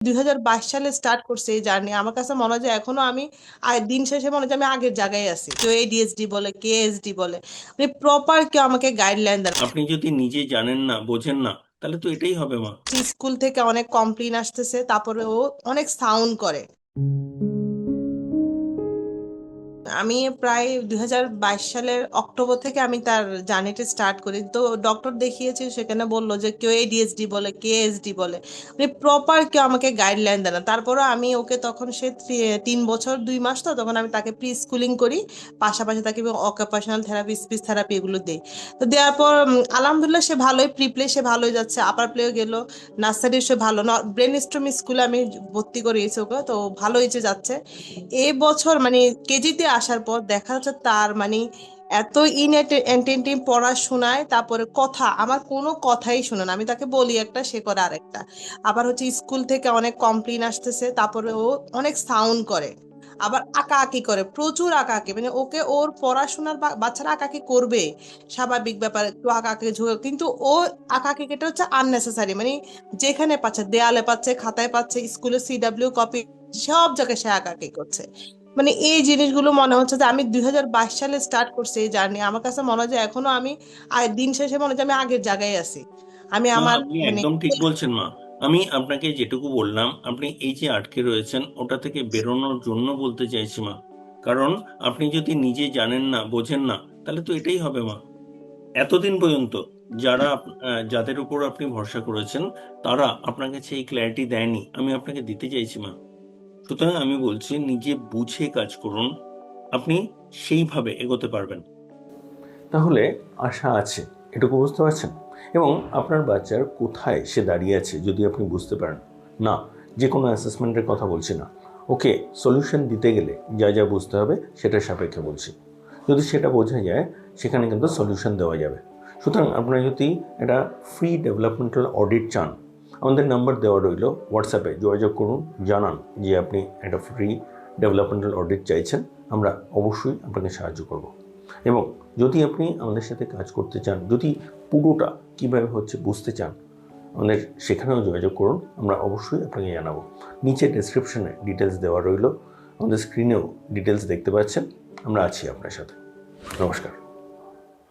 2022 সালে স্টার্ট করছে এই জার্নি। আমার কাছে মনে হয় যে এখনো আমি দিন শেষে মনে হয় যে আমি আগের জায়গায় আছি। কেউ এডিএসডি বলে, কেএসডি বলে, মানে প্রপার কেউ আমাকে গাইডলাইন দেন। আপনি যদি নিজে জানেন না, বোঝেন না, তাহলে তো এটাই হবে মা। স্কুল থেকে অনেক কমপ্লেন আসতেছে, তারপরে ও অনেক সাউন্ড করে। আমি প্রায় 2022 সালের অক্টোবর থেকে আমি তার জার্নিটা স্টার্ট করি। তো ডক্টর দেখিয়েছি, সেখানে বললো যে কেউ এডিএসডি বলে, কেএসডি বলে, মানে প্রপার কেউ আমাকে গাইডলাইন দেয় না। তারপরও আমি ওকে, তখন সে 3 বছর 2 মাস, তো তখন আমি তাকে প্রি স্কুলিং করি, পাশাপাশি তাকে অকুপেশনাল থেরাপি, স্পিচ থেরাপি এগুলো দিই। তো দেওয়ার পর আলহামদুলিল্লাহ সে ভালোই, প্রি প্লে সে ভালোই যাচ্ছে, আপার প্লেও গেল, নার্সারি সে ভালো, ব্রেন স্ট্রম স্কুলে আমি ভর্তি করিয়েছি ওকে, তো ভালোই যে যাচ্ছে। এই বছর মানে কেজিতে আসার পর দেখা যাচ্ছে তার মানে এত ইনঅ্যাটেন্টিভ পড়াশোনায়, তারপরে কথা, আমার কোনো কথাই শুনে না। আমি তাকে বলি একটা, সে করে আরেকটা। আবার হচ্ছে স্কুল থেকে অনেক কমপ্লেন আসতেছে, তারপরে ও অনেক সাউন্ড করে, আবার আঁকাআঁকি করে, প্রচুর আঁকাআঁকি। মানে ওকে, ওর পড়াশোনার বাচ্চারা আঁকাআঁকি করবে, স্বাভাবিক ব্যাপার, একটু আঁকাআঁকি ঝুঁকে, কিন্তু ও আঁকাআঁকিটা হচ্ছে আননেসেসারি। মানে যেখানে পাচ্ছে, দেয়ালে পাচ্ছে, খাতায় পাচ্ছে, স্কুলে সিডাব্লিউ কপি, সব জায়গায় সে আঁকাআঁকি করছে। মানে এই জিনিসগুলো মনে হচ্ছে যে আমি 2022 সালে স্টার্ট করছি এই জার্নি। আমার কাছে মনে হয় যে এখনো আমি দিন শেষে মনে হয় যে আমি আগের জায়গায় আছি। আমি মা, আমার আপনি মানে একদম ঠিক বলছেন মা। আমি আপনাকে যেটুকু বললাম, আপনি এই যে আটকে রয়েছেন ওটা থেকে বেরোনোর জন্য বলতে চাইছি মা। কারণ আপনি যদি নিজে জানেন না, বোঝেন না, তাহলে তো এটাই হবে মা। এতদিন পর্যন্ত যাদের উপর আপনি ভরসা করেছেন, তারা আপনার কাছে এই ক্ল্যারিটি দেয়নি, আমি আপনাকে দিতে চাইছি মা। সুতরাং আমি বলছি, নিজে বুঝে কাজ করুন, আপনি সেইভাবে এগোতে পারবেন। তাহলে আশা আছে, এটুকু বুঝতে পারছেন? এবং আপনার বাচ্চার কোথায় সে দাঁড়িয়ে আছে যদি আপনি বুঝতে পারেন, না যে কোনো অ্যাসেসমেন্টের কথা বলছি না, ওকে সলিউশন দিতে গেলে যা যা বুঝতে হবে সেটার সাপেক্ষে বলছি। যদি সেটা বোঝা যায়, সেখানে কিন্তু সলিউশন দেওয়া যাবে। সুতরাং আপনারা যদি একটা ফ্রি ডেভেলপমেন্টাল অডিট চান, আমাদের নাম্বার দেওয়া রইল, হোয়াটসঅ্যাপে যোগাযোগ করুন, জানান যে আপনি একটা ফ্রি ডেভেলপমেন্টাল অডিট চাইছেন, আমরা অবশ্যই আপনাকে সাহায্য করব। এবং যদি আপনি আমাদের সাথে কাজ করতে চান, যদি পুরোটা কীভাবে হচ্ছে বুঝতে চান, আমাদের সেখানেও যোগাযোগ করুন, আমরা অবশ্যই আপনাকে জানাবো। নিচে ডেসক্রিপশনে ডিটেলস দেওয়া রইল, আমাদের স্ক্রিনেও ডিটেলস দেখতে পাচ্ছেন। আমরা আছি আপনার সাথে। নমস্কার।